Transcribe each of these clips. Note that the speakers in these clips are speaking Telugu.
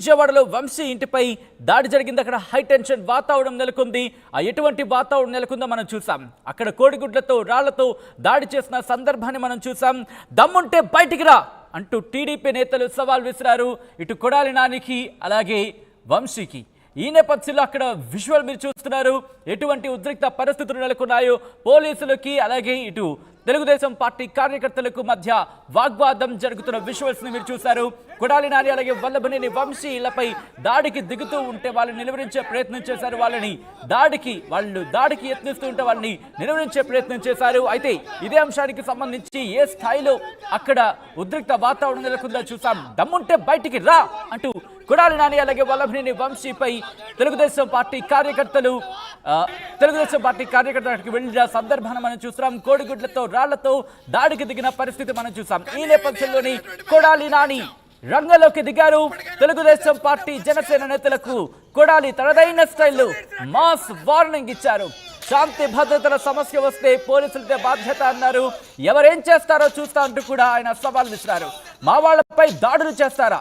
విజయవాడలో వంశీ ఇంటిపై దాడి జరిగింది. అక్కడ హై టెన్షన్ వాతావరణం నెలకొంది. ఎటువంటి వాతావరణం నెలకొందో మనం చూసాం. అక్కడ కోడిగుడ్లతో రాళ్లతో దాడి చేసిన సందర్భాన్ని మనం చూసాం. దమ్ముంటే బయటికి రా అంటూ టీడీపీ నేతలు సవాల్ విసిరారు. ఇటు కొడాలి నానికి అలాగే వంశీకి. ఈ నేపథ్యంలో అక్కడ విజువల్ మీరు చూస్తున్నారు. ఎటువంటి ఉద్రిక్త పరిస్థితులు నెలకొన్నాయో పోలీసులకి అలాగే ఇటు తెలుగుదేశం పార్టీ కార్యకర్తలకు మధ్య వాగ్వాదం జరుగుతున్న విజువల్స్ ని మీరు చూశారు. కొడాలి నాని అలాగే వల్లభనేని వంశీ ఇళ్లపై దాడికి దిగుతూ ఉంటే వాళ్ళని నిలువరించే ప్రయత్నం చేశారు. వాళ్ళు దాడికి యత్నిస్తూ ఉంటే వాళ్ళని నిలువరించే ప్రయత్నం చేశారు. అయితే ఇదే అంశానికి సంబంధించి ఏ స్థాయిలో అక్కడ ఉద్రిక్త వాతావరణం నెలకొందో చూసాం. దమ్ముంటే బయటికి రా అంటూ కొడాలి నాని అలాగే వల్లభనేని వంశీపై తెలుగుదేశం పార్టీ కార్యకర్తలకు వెళ్ళిన సందర్భాన్ని మనం చూస్తున్నాం. కోడిగుడ్లతో రాళ్లతో దాడికి దిగిన పరిస్థితి మనం చూసాం. ఈ నేపథ్యంలోని కొడాలి నాని రంగంలోకి దిగారు. తెలుగుదేశం పార్టీ జనసేన నేతలకు కొడాలి తనదైన స్టైల్లో మాస్ వార్నింగ్ ఇచ్చారు. శాంతి భద్రతల సమస్య వస్తే పోలీసులదే బాధ్యత అన్నారు. ఎవరేం చేస్తారో చూస్తా అంటూ కూడా ఆయన సవాల్ విసిరారు. మా వాళ్లపై దాడులు చేస్తారా,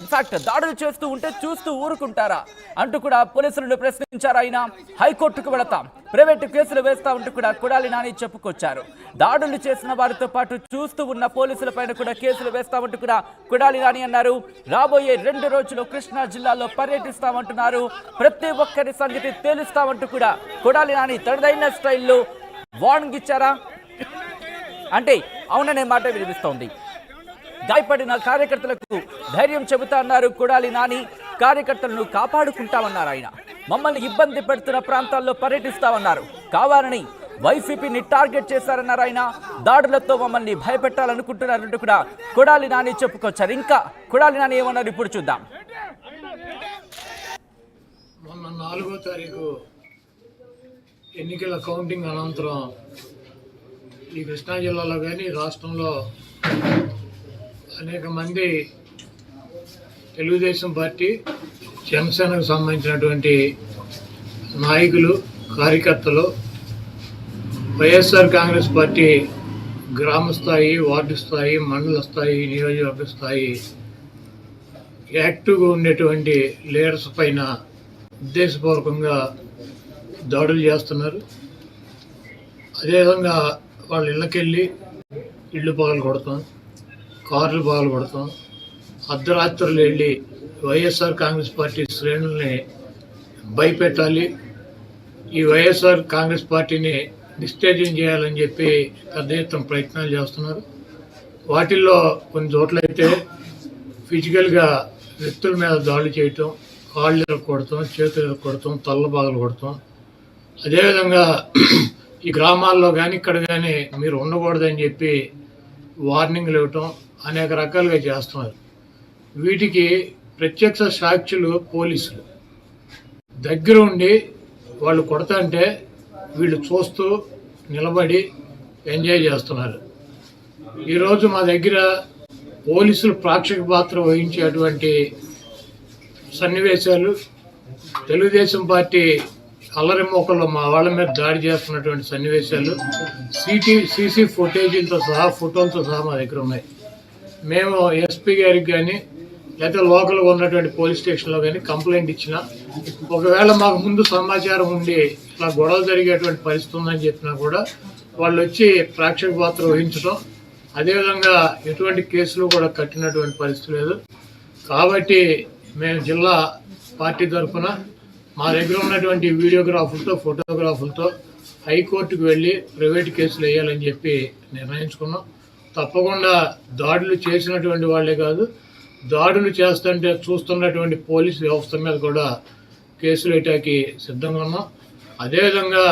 ఇన్ఫాక్ట్ దాడులు చేస్తూ ఉంటే చూస్తూ ఊరుకుంటారా అంటూ కూడా పోలీసులను ప్రశ్నించారు. ఆయన హైకోర్టుకు వెళతాం, ప్రైవేటు కేసులు వేస్తా ఉంటూ కూడా కొడాలి నాని చెప్పుకొచ్చారు. దాడులు చేసిన వారితో పాటు చూస్తూ ఉన్న పోలీసుల పైన కూడా కేసులు వేస్తామంటూ కూడా కొడాలి నాని అన్నారు. రాబోయే 2 రోజులు కృష్ణా జిల్లాలో పర్యటిస్తామంటున్నారు. ప్రతి ఒక్కరి సంగతి తేలుస్తామంటూ కూడా కొడాలి నాని తనదైన స్టైల్లో వార్నింగ్ ఇచ్చారా అంటే అవుననే మాట వినిపిస్తోంది. గాయపడిన కార్యకర్తలకు ధైర్యం చెబుతా అన్నారు కొడాలి నాని. కార్యకర్తలను కాపాడుకుంటామన్నారు ఆయన. మమ్మల్ని ఇబ్బంది పెడుతున్న ప్రాంతాల్లో పర్యటిస్తామన్నారు. కావాలని వైసీపీని టార్గెట్ చేశారన్నారు ఆయన. దాడులతో మమ్మల్ని భయపెట్టాలనుకుంటున్నారంటూ కూడా కొడాలి నాని చెప్పుకొచ్చారు. ఇంకా కొడాలి నాని ఏమన్నారు ఇప్పుడు చూద్దాం. మొన్న 4వ తారీఖు ఎన్నికల కౌంటింగ్ అనంతరం ఈ కృష్ణా జిల్లాలో కానీ రాష్ట్రంలో అనేక మంది తెలుగుదేశం పార్టీ జనసేనకు సంబంధించినటువంటి నాయకులు కార్యకర్తలు వైఎస్ఆర్ కాంగ్రెస్ పార్టీ గ్రామ స్థాయి, వార్డు స్థాయి, మండల స్థాయి, నియోజకవర్గ స్థాయి యాక్టివ్గా ఉండేటువంటి లీడర్స్ పైన ఉద్దేశపూర్వకంగా దాడులు చేస్తున్నారు. అదేవిధంగా వాళ్ళ ఇళ్ళకెళ్ళి ఇళ్ళు పగలు కొడతాం, కార్లు పగలు కొడతాం, అర్ధరాత్రులు వెళ్ళి వైఎస్ఆర్ కాంగ్రెస్ పార్టీ శ్రేణుల్ని భయపెట్టాలి, ఈ వైఎస్ఆర్ కాంగ్రెస్ పార్టీని డిస్టేజింగ్ చేయాలని చెప్పి పెద్ద ఎత్తున ప్రయత్నాలు చేస్తున్నారు. వాటిల్లో కొన్ని చోట్లయితే ఫిజికల్గా వ్యక్తుల మీద దాడులు చేయటం, కాళ్ళు ఇరగొడతాం, చేతులు ఇరగొడతాం, తల్ల బాగలు కొడతాం. అదేవిధంగా ఈ గ్రామాల్లో కానీ ఇక్కడ కానీ మీరు ఉండకూడదని చెప్పి వార్నింగ్లు ఇవ్వటం అనేక రకాలుగా చేస్తున్నారు. వీటికి ప్రత్యక్ష సాక్షులు పోలీసులు దగ్గర ఉండి వాళ్ళు కొడతాంటే వీళ్ళు చూస్తూ నిలబడి ఎంజాయ్ చేస్తున్నారు. ఈరోజు మా దగ్గర పోలీసులు ప్రేక్షక పాత్ర వహించేటువంటి సన్నివేశాలు, తెలుగుదేశం పార్టీ అల్లరి మోకల్లో మా వాళ్ళ మీద దాడి చేస్తున్నటువంటి సన్నివేశాలు సీసీ ఫుటేజీలతో సహా, ఫోటోలతో సహా మా దగ్గర ఉన్నాయి. మేము ఎస్పీ గారికి కానీ లేకపోతే లోకల్గా ఉన్నటువంటి పోలీస్ స్టేషన్లో కానీ కంప్లైంట్ ఇచ్చినా, ఒకవేళ మాకు ముందు సమాచారం ఉండి ఇలా గొడవ జరిగేటువంటి పరిస్థితి ఉందని చెప్పినా కూడా వాళ్ళు వచ్చి ప్రేక్షక పాత్ర వహించడం, అదేవిధంగా ఎటువంటి కేసులు కూడా కట్టినటువంటి పరిస్థితి లేదు. కాబట్టి మేము జిల్లా పార్టీ తరఫున మా దగ్గర ఉన్నటువంటి వీడియోగ్రాఫర్లతో, ఫోటోగ్రాఫర్లతో హైకోర్టుకు వెళ్ళి ప్రైవేట్ కేసులు వేయాలని చెప్పి నిర్ణయించుకున్నాం. తప్పకుండా దాడులు చేసినటువంటి వాళ్ళే కాదు, దాడులు చేస్తుంటే చూస్తున్నటువంటి పోలీసు వ్యవస్థ మీద కూడా కేసులు వేయటానికి సిద్ధంగా ఉన్నాం. అదేవిధంగా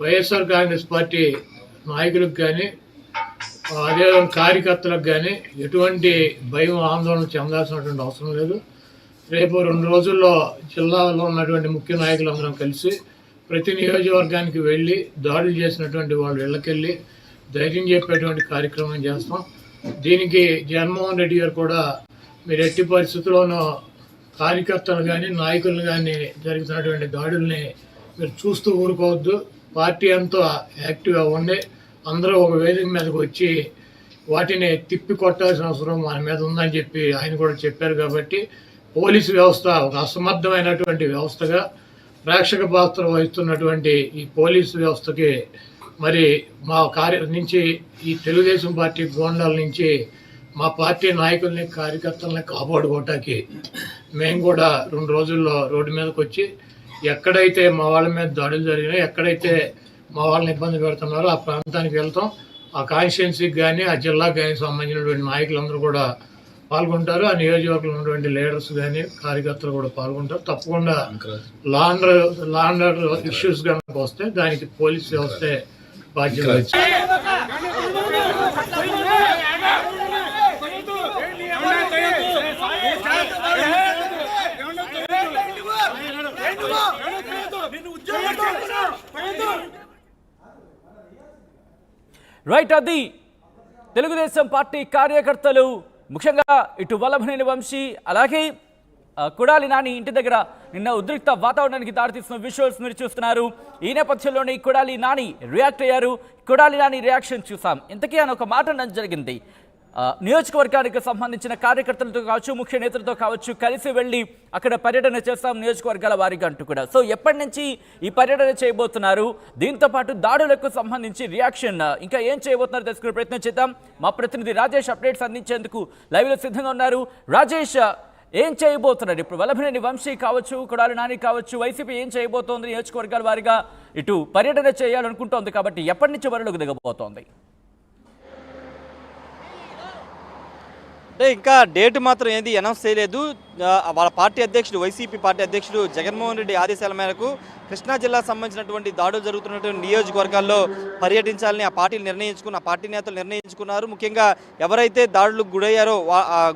వైఎస్ఆర్ కాంగ్రెస్ పార్టీ నాయకులకు కానీ అదేవిధంగా కార్యకర్తలకు కానీ ఎటువంటి భయం, ఆందోళన చెందాల్సినటువంటి అవసరం లేదు. రేపు 2 రోజుల్లో జిల్లాలో ఉన్నటువంటి ముఖ్య నాయకులందరం కలిసి ప్రతి నియోజకవర్గానికి వెళ్ళి దాడులు చేసినటువంటి వాళ్ళు ఇళ్ళకెళ్ళి ధైర్యం చెప్పేటువంటి కార్యక్రమం చేస్తాం. దీనికి జగన్మోహన్ రెడ్డి గారు కూడా మీరు ఎట్టి పరిస్థితుల్లోనూ కార్యకర్తలు కానీ నాయకులను కానీ జరుగుతున్నటువంటి దాడుల్ని మీరు చూస్తూ ఊరుకోవద్దు, పార్టీ అంతా యాక్టివ్గా ఉండి అందరూ ఒక వేదిక మీదకి వచ్చి వాటిని తిప్పి కొట్టాల్సిన అవసరం మన మీద ఉందని చెప్పి ఆయన కూడా చెప్పారు. కాబట్టి పోలీసు వ్యవస్థ ఒక అసమర్థమైనటువంటి వ్యవస్థగా ప్రేక్షక పాత్ర వహిస్తున్నటువంటి ఈ పోలీసు వ్యవస్థకి మరి మా నుంచి ఈ తెలుగుదేశం పార్టీ గోండాల నుంచి మా పార్టీ నాయకుల్ని కార్యకర్తల్ని కాపాడుకోవటానికి మేము కూడా 2 రోజుల్లో రోడ్డు మీదకి వచ్చి ఎక్కడైతే మా వాళ్ళ మీద దాడులు జరిగినాయో, ఎక్కడైతే మా వాళ్ళని ఇబ్బంది పెడుతున్నారో ఆ ప్రాంతానికి వెళ్తాం. ఆ కాన్స్టిట్యున్సీకి కానీ ఆ జిల్లాకు కానీ సంబంధించినటువంటి నాయకులందరూ కూడా పాల్గొంటారు. ఆ నియోజకవర్గంలో ఉన్నటువంటి లీడర్స్ కానీ కార్యకర్తలు కూడా పాల్గొంటారు. తప్పకుండా లా అండ్ ఆర్డర్ ఇష్యూస్ కనుక వస్తే దానికి పోలీస్ వ్యవస్థే బాధ్యత వహించాలి. రైట్, అది తెలుగుదేశం పార్టీ కార్యకర్తలు ముఖ్యంగా ఇటు వల్లభనేని వంశీ అలాగే కొడాలి నాని ఇంటి దగ్గర నిన్న ఉద్రిక్త వాతావరణానికి దారితీసిన విజువల్స్ మీరు చూస్తున్నారు. ఈ నేపథ్యంలోనే కొడాలి నాని రియాక్ట్ అయ్యారు. కొడాలి నాని రియాక్షన్ చూసాం. ఇంతకీ అని ఒక మాట అనడం జరిగింది. నియోజకవర్గానికి సంబంధించిన కార్యకర్తలతో కావచ్చు, ముఖ్య నేతలతో కావచ్చు, కలిసి వెళ్ళి అక్కడ పర్యటన చేస్తాం నియోజకవర్గాల వారీగా అంటూ కూడా. సో ఎప్పటి నుంచి ఈ పర్యటన చేయబోతున్నారు, దీంతో పాటు దాడులకు సంబంధించి రియాక్షన్ ఇంకా ఏం చేయబోతున్నారు తెలుసుకునే ప్రయత్నం చేద్దాం. మా ప్రతినిధి రాజేష్ అప్డేట్స్ అందించేందుకు లైవ్లో సిద్ధంగా ఉన్నారు. రాజేష్, ఏం చేయబోతున్నారు ఇప్పుడు? వల్లభనేని వంశీ కావచ్చు, కొడాలి నాని కావచ్చు, వైసీపీ ఏం చేయబోతోంది? నియోజకవర్గాల వారీగా ఇటు పర్యటన చేయాలనుకుంటోంది కాబట్టి ఎప్పటి నుంచి బరిలోకి దిగబోతోంది? అంటే ఇంకా డేట్ మాత్రం ఏది అనౌన్స్ చేయలేదు. వాళ్ళ పార్టీ అధ్యక్షుడు, వైసీపీ పార్టీ అధ్యక్షుడు జగన్మోహన్ రెడ్డి ఆదేశాల మేరకు కృష్ణా జిల్లాకు సంబంధించినటువంటి దాడులు జరుగుతున్నటువంటి నియోజకవర్గాల్లో పర్యటించాలని ఆ పార్టీ నేతలు నిర్ణయించుకున్నారు. ముఖ్యంగా ఎవరైతే దాడులకు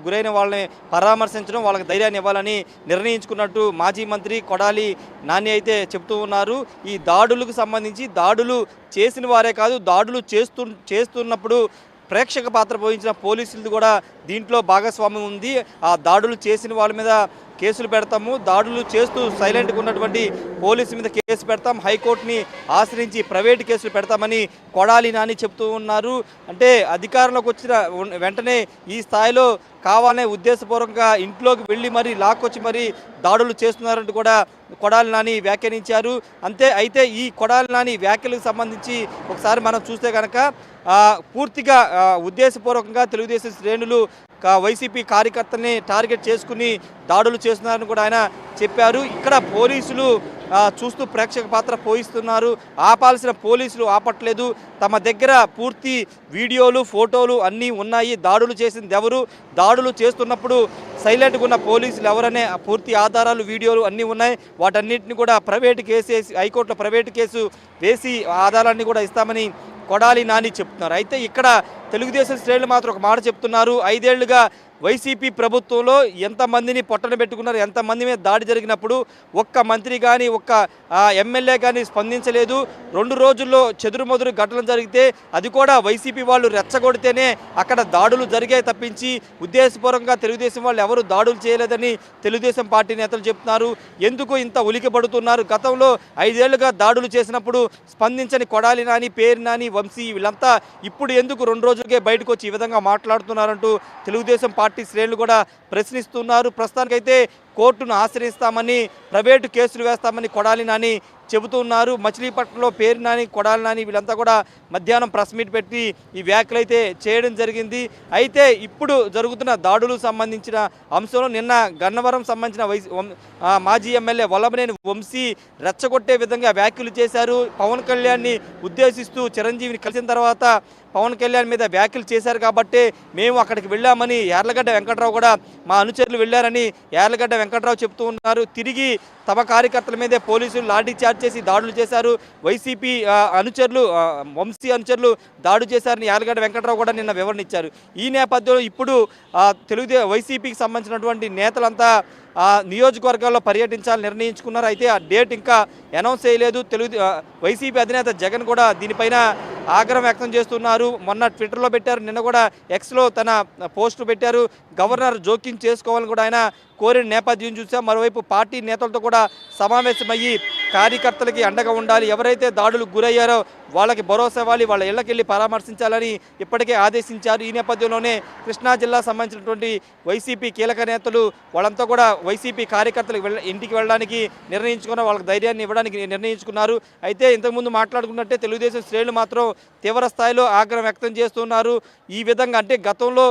గురైన వాళ్ళని పరామర్శించడం, వాళ్ళకి ధైర్యాన్ని ఇవ్వాలని నిర్ణయించుకున్నట్టు మాజీ మంత్రి కొడాలి నాని అయితే చెబుతూ ఉన్నారు. ఈ దాడులకు సంబంధించి దాడులు చేసిన వారే కాదు, దాడులు చేస్తున్నప్పుడు ప్రేక్షక పాత్ర పోయించిన పోలీసులది కూడా దీంట్లో భాగస్వామ్యం ఉంది. ఆ దాడులు చేసిన వాళ్ళ మీద కేసులు పెడతాము, దాడులు చేస్తూ సైలెంట్గా ఉన్నటువంటి పోలీసు మీద కేసు పెడతాం, హైకోర్టుని ఆశ్రయించి ప్రైవేటు కేసులు పెడతామని కొడాలి నాని చెప్తూ ఉన్నారు. అంటే అధికారంలోకి వచ్చిన వెంటనే ఈ స్థాయిలో కావాలనే ఉద్దేశపూర్వకంగా ఇంట్లోకి వెళ్ళి మరీ లాక్కొచ్చి మరీ దాడులు చేస్తున్నారంటూ కూడా కొడాలి నాని వ్యాఖ్యానించారు. అయితే ఈ కొడాలి నాని వ్యాఖ్యలకు సంబంధించి ఒకసారి మనం చూస్తే కనుక పూర్తిగా ఉద్దేశపూర్వకంగా తెలుగుదేశం శ్రేణులు వైసీపీ కార్యకర్తల్ని టార్గెట్ చేసుకుని దాడులు చేస్తున్నారని కూడా ఆయన చెప్పారు. ఇక్కడ పోలీసులు చూస్తూ ప్రేక్షక పాత్ర పోయిస్తున్నారు. ఆపాల్సిన పోలీసులు ఆపట్లేదు. తమ దగ్గర పూర్తి వీడియోలు, ఫోటోలు అన్నీ ఉన్నాయి. దాడులు చేసింది ఎవరు, దాడులు చేస్తున్నప్పుడు సైలెంట్గా ఉన్న పోలీసులు ఎవరనే పూర్తి ఆధారాలు, వీడియోలు అన్నీ ఉన్నాయి. వాటన్నిటిని కూడా ప్రైవేటు కేసు వేసి హైకోర్టులో ప్రైవేటు కేసు వేసి ఆధారాన్ని కూడా ఇస్తామని కొడాలి నాని చెప్తున్నారు. అయితే ఇక్కడ తెలుగుదేశం శ్రేణులు మాత్రం ఒక మాట చెప్తున్నారు. 5 ఏళ్లుగా వైసీపీ ప్రభుత్వంలో ఎంతమందిని పొట్టన పెట్టుకున్నారు, ఎంతమంది మీద దాడి జరిగినప్పుడు ఒక్క మంత్రి కానీ ఒక్క ఎమ్మెల్యే కానీ స్పందించలేదు. 2 రోజుల్లో చెదురుమదురు ఘటనలు జరిగితే అది కూడా వైసీపీ వాళ్ళు రెచ్చగొడితేనే అక్కడ దాడులు జరిగాయి తప్పించి ఉద్దేశపూర్వకంగా తెలుగుదేశం వాళ్ళు ఎవరు దాడులు చేయలేదని తెలుగుదేశం పార్టీ నేతలు చెప్తున్నారు. ఎందుకు ఇంత ఉలికి పడుతున్నారు? గతంలో 5 ఏళ్లుగా దాడులు చేసినప్పుడు స్పందించని కొడాలి నాని, పేరు నాని, వంశీ వీళ్ళంతా ఇప్పుడు ఎందుకు 2 రోజులకే బయటకు వచ్చి ఈ విధంగా మాట్లాడుతున్నారంటూ తెలుగుదేశం పార్టీ శ్రేణులు కూడా ప్రశ్నిస్తున్నారు. ప్రస్తుతానికైతే కోర్టును ఆశ్రయిస్తామని, ప్రైవేటు కేసులు వేస్తామని కొడాలి నాని చెబుతున్నారు. మచిలీపట్నంలో పేరు నాని, కొడాలి నాని వీళ్ళంతా కూడా మధ్యాహ్నం ప్రెస్ మీట్ పెట్టి ఈ వ్యాఖ్యలు అయితే చేయడం జరిగింది. అయితే ఇప్పుడు జరుగుతున్న దాడులకు సంబంధించిన అంశంలో నిన్న గన్నవరం సంబంధించిన మాజీ ఎమ్మెల్యే వల్లభనేని వంశీ రెచ్చగొట్టే విధంగా వ్యాఖ్యలు చేశారు. పవన్ కళ్యాణ్ని ఉద్దేశిస్తూ చిరంజీవిని కలిసిన తర్వాత పవన్ కళ్యాణ్ మీద వ్యాఖ్యలు చేశారు కాబట్టి మేము అక్కడికి వెళ్ళామని యార్లగడ్డ వెంకట్రావు కూడా మా అనుచరులు వెళ్ళారని యార్లగడ్డ వెంకట్రావు చెప్తూ ఉన్నారు. తిరిగి తమ కార్యకర్తల మీదే పోలీసులు లాఠీ చార్జ్ చేసి దాడులు చేశారు. వైసీపీ అనుచరులు, వంశీ అనుచరులు దాడి చేశారని యార్లగడ్డ వెంకట్రావు కూడా నిన్న వివరణ ఇచ్చారు. ఈ నేపథ్యంలో ఇప్పుడు వైసీపీకి సంబంధించినటువంటి నేతలంతా నియోజకవర్గాల్లో పర్యటించాలని నిర్ణయించుకున్నారు. అయితే ఆ డేట్ ఇంకా అనౌన్స్ చేయలేదు. వైసీపీ అధినేత జగన్ కూడా దీనిపైన ఆగ్రహం వ్యక్తం చేస్తున్నారు. మొన్న ట్విట్టర్లో పెట్టారు, నిన్న కూడా ఎక్స్లో తన పోస్టు పెట్టారు. గవర్నర్ జోక్యం చేసుకోవాలని కూడా ఆయన కోరిన నేపథ్యం చూసాం. మరోవైపు పార్టీ నేతలతో కూడా సమావేశమయ్యి కార్యకర్తలకి అండగా ఉండాలి, ఎవరైతే దాడులకు గురయ్యారో వాళ్ళకి భరోసా ఇవ్వాలి, వాళ్ళ ఇళ్ళకెళ్ళి పరామర్శించాలని ఇప్పటికే ఆదేశించారు. ఈ నేపథ్యంలోనే కృష్ణా జిల్లా సంబంధించినటువంటి వైసీపీ కీలక నేతలు వాళ్ళంతా కూడా వైసీపీ కార్యకర్తలకు ఇంటికి వెళ్ళడానికి నిర్ణయించుకున్న, వాళ్ళకి ధైర్యాన్ని ఇవ్వడానికి నిర్ణయించుకున్నారు. అయితే ఇంతకుముందు మాట్లాడుకున్నట్టే తెలుగుదేశం శ్రేణులు మాత్రం తీవ్ర స్థాయిలో ఆగ్రహం వ్యక్తం చేస్తున్నారు. ఈ విధంగా అంటే గతంలో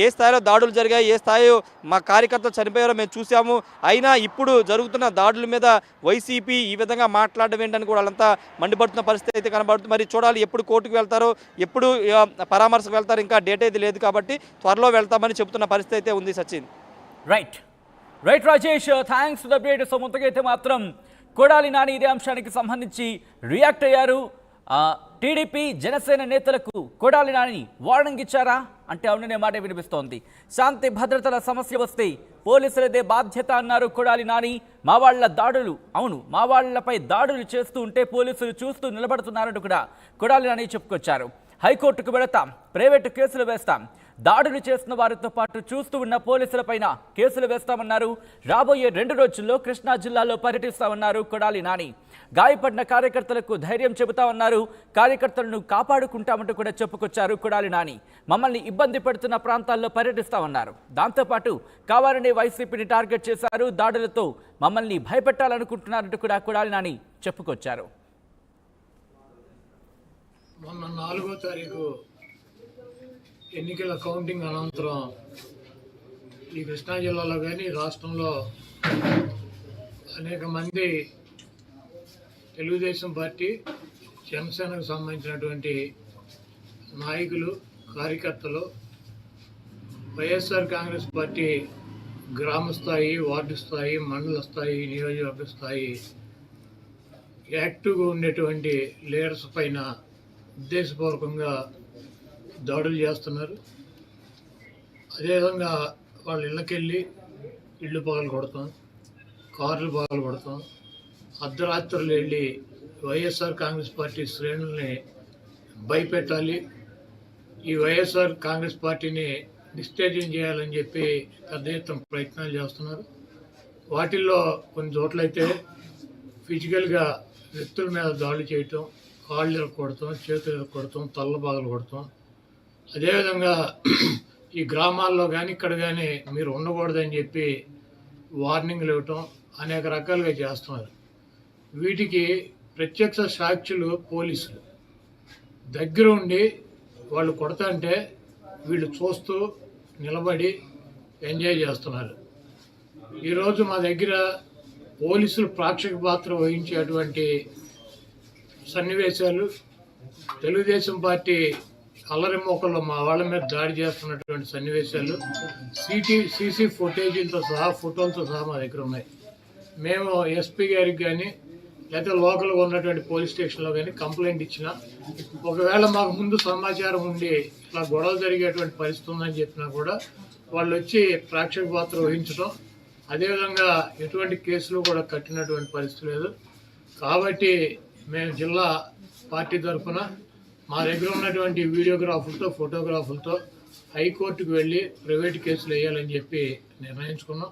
ఏ స్థాయిలో దాడులు జరిగాయి, ఏ స్థాయిలో మా కార్యకర్తలు చనిపోయారో మేము చూసాము, అయినా ఇప్పుడు జరుగుతున్న దాడుల మీద వైసీపీ ఈ విధంగా మాట్లాడడం ఏంటని కూడా వాళ్ళంతా మండిపడుతున్న పరిస్థితి అయితే కనబడుతుంది. మరి చూడాలి ఎప్పుడు కోర్టుకు వెళ్తారో, ఎప్పుడు పరామర్శకు వెళ్తారో, ఇంకా డేట్ అయితే లేదు కాబట్టి త్వరలో వెళ్తామని చెబుతున్న పరిస్థితి అయితే ఉంది. Sachin. Right Rajesh, thanks for the update. So మొత్తంగా అయితే మాత్రం కొడాలి నాని ఇదే అంశానికి సంబంధించి రియాక్ట్ అయ్యారు. టీడీపీ జనసేన నేతలకు కొడాలి నాని వార్నింగ్ ఇచ్చారా అంటే అవుననే మాట వినిపిస్తోంది. శాంతి భద్రతల సమస్య వస్తే పోలీసులదే బాధ్యత అన్నారు కొడాలి నాని. మా వాళ్ల దాడులు, అవును మా వాళ్లపై దాడులు చేస్తూ ఉంటే పోలీసులు చూస్తూ నిలబడుతున్నారంటూ కూడా కొడాలి నాని చెప్పుకొచ్చారు. హైకోర్టుకు వెళతాం, ప్రైవేటు కేసులు వేస్తాం, దాడులు చేస్తున్న వారితో పాటు చూస్తూ ఉన్న పోలీసులపైన కేసులు వేస్తామన్నారు. రాబోయే 2 రోజుల్లో కృష్ణా జిల్లాలో పర్యటిస్తామన్నారు కొడాలి నాని. గాయపడిన కార్యకర్తలకు ధైర్యం చెబుతామన్నారు. కార్యకర్తలను కాపాడుకుంటామంటూ కూడా చెప్పుకొచ్చారు కొడాలి నాని. మమ్మల్ని ఇబ్బంది పెడుతున్న ప్రాంతాల్లో పర్యటిస్తామన్నారు. దాంతోపాటు కావాలనే వైసీపీని టార్గెట్ చేశారు, దాడులతో మమ్మల్ని భయపెట్టాలనుకుంటున్నారంటూ కూడా కొడాలి నాని చెప్పుకొచ్చారు. మొన్న 4వ తారీఖు ఎన్నికల కౌంటింగ్ అనంతరం ఈ కృష్ణా జిల్లాలో కానీ రాష్ట్రంలో అనేక మంది తెలుగుదేశం పార్టీ, జనసేనకు సంబంధించినటువంటి నాయకులు, కార్యకర్తలు వైఎస్ఆర్ కాంగ్రెస్ పార్టీ గ్రామ స్థాయి, వార్డు స్థాయి, మండల స్థాయి, నియోజకవర్గ స్థాయి యాక్టివ్గా ఉండేటువంటి లీడర్స్ పైన ఉద్దేశపూర్వకంగా దాడులు చేస్తున్నారు. అదేవిధంగా వాళ్ళ ఇళ్ళకెళ్ళి ఇళ్ళు పగలు కొడతాం, కార్లు పగలు కొడతాం, అర్ధరాత్రులు వెళ్ళి వైఎస్ఆర్ కాంగ్రెస్ పార్టీ శ్రేణుల్ని భయపెట్టాలి, ఈ వైఎస్ఆర్ కాంగ్రెస్ పార్టీని నిస్తేజం చేయాలని చెప్పి పెద్ద ఎత్తున ప్రయత్నాలు చేస్తున్నారు. వాటిల్లో కొన్ని చోట్లయితే ఫిజికల్గా వ్యక్తుల మీద దాడులు చేయటం, కాళ్ళు ఇరగొడతాం, చేతులు ఇరగొడతాం, తల్ల బాగలు కొడతాం. అదేవిధంగా ఈ గ్రామాల్లో కానీ ఇక్కడ కానీ మీరు ఉండకూడదని చెప్పి వార్నింగ్లు ఇవ్వటం అనేక రకాలుగా చేస్తున్నారు. వీటికి ప్రత్యక్ష సాక్షులు పోలీసులు దగ్గర ఉండి వాళ్ళు కొడతాంటే వీళ్ళు చూస్తూ నిలబడి ఎంజాయ్ చేస్తున్నారు. ఈరోజు మా దగ్గర పోలీసులు ప్రేక్షక పాత్ర వహించేటువంటి సన్నివేశాలు, తెలుగుదేశం పార్టీ అల్లరి మోకల్లో మా వాళ్ళ మీద దాడి చేస్తున్నటువంటి సన్నివేశాలు సీసీ ఫుటేజీలతో సహా, ఫోటోలతో సహా మా దగ్గర ఉన్నాయి. మేము ఎస్పీ గారికి కానీ లేకపోతే లోకల్గా ఉన్నటువంటి పోలీస్ స్టేషన్లో కానీ కంప్లైంట్ ఇచ్చినా, ఒకవేళ మాకు ముందు సమాచారం ఉండి ఇట్లా గొడవ జరిగేటువంటి పరిస్థితి ఉందని చెప్పినా కూడా వాళ్ళు వచ్చి ప్రేక్షక పాత్ర వహించడం, అదేవిధంగా ఎటువంటి కేసులు కూడా కట్టినటువంటి పరిస్థితి లేదు. కాబట్టి మేము జిల్లా పార్టీ తరఫున మా దగ్గర ఉన్నటువంటి వీడియోగ్రాఫర్లతో, ఫోటోగ్రాఫర్లతో హైకోర్టుకు వెళ్ళి ప్రైవేట్ కేసులు వేయాలని చెప్పి నిర్ణయించుకున్నాం.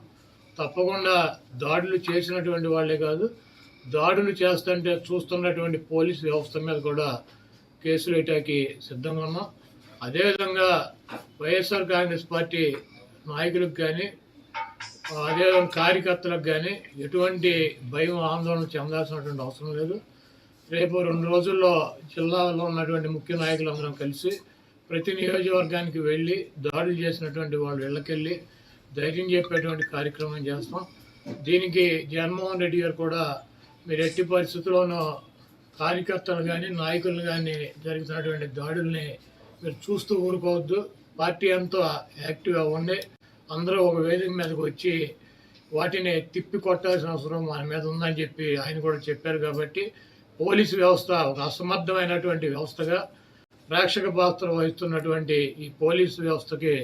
తప్పకుండా దాడులు చేసినటువంటి వాళ్ళే కాదు, దాడులు చేస్తుంటే చూస్తున్నటువంటి పోలీసు వ్యవస్థ మీద కూడా కేసులు వేయటానికి సిద్ధంగా ఉన్నాం. అదేవిధంగా వైఎస్ఆర్ కాంగ్రెస్ పార్టీ నాయకులకు కానీ, అదేవిధంగా కార్యకర్తలకు కానీ ఎటువంటి భయం, ఆందోళన చెందాల్సినటువంటి అవసరం లేదు. రేపు 2 రోజుల్లో జిల్లాలో ఉన్నటువంటి ముఖ్య నాయకులందరం కలిసి ప్రతి నియోజకవర్గానికి వెళ్ళి దాడులు చేసినటువంటి వాళ్ళ ఇళ్ళకెళ్ళి ధైర్యం చెప్పేటువంటి కార్యక్రమం చేస్తాం. దీనికి జగన్మోహన్ రెడ్డి గారు కూడా మీరు ఎట్టి పరిస్థితుల్లోనూ కార్యకర్తలు కానీ, నాయకులు కానీ జరుగుతున్నటువంటి దాడుల్ని మీరు చూస్తూ ఊరుకోవద్దు, పార్టీ అంతా యాక్టివ్గా ఉండి అందరూ ఒక వేదిక మీదకి వచ్చి వాటిని తిప్పి కొట్టాల్సిన అవసరం మన మీద ఉందని చెప్పి ఆయన కూడా చెప్పారు. కాబట్టి పోలీసు వ్యవస్థ ఒక అసమర్థమైనటువంటి వ్యవస్థగా ప్రేక్షక పాత్ర వహిస్తున్నటువంటి ఈ పోలీసు వ్యవస్థకి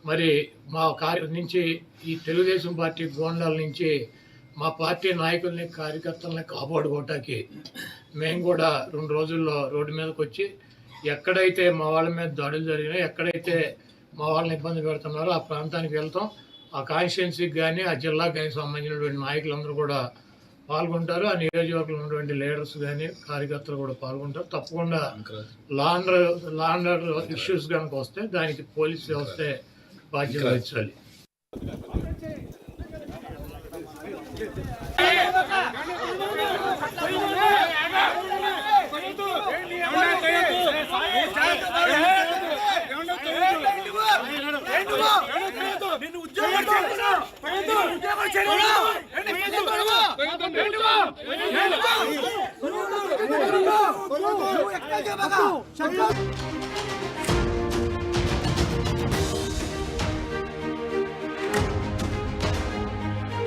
మరి మా నుంచి ఈ తెలుగుదేశం పార్టీ గోండాల నుంచి మా పార్టీ నాయకుల్ని, కార్యకర్తల్ని కాపాడుకోవటానికి మేము కూడా 2 రోజుల్లో రోడ్డు మీదకి వచ్చి ఎక్కడైతే మా వాళ్ళ మీద దాడులు జరిగినాయో, ఎక్కడైతే మా వాళ్ళని ఇబ్బంది పెడుతున్నారో ఆ ప్రాంతానికి వెళ్తాం. ఆ కాన్స్టిట్యున్సీకి కానీ, ఆ జిల్లాకి కానీ సంబంధించినటువంటి నాయకులందరూ కూడా పాల్గొంటారు. ఆ నియోజకవర్గంలో ఉన్నటువంటి లీడర్స్ కానీ కార్యకర్తలు కూడా పాల్గొంటారు. తప్పకుండా లా అండ్ ఆర్డర్ ఇష్యూస్ కనుక వస్తే దానికి పోలీస్ వ్యవస్థే బాధ్యత వహించాలి. ఉద్యోగం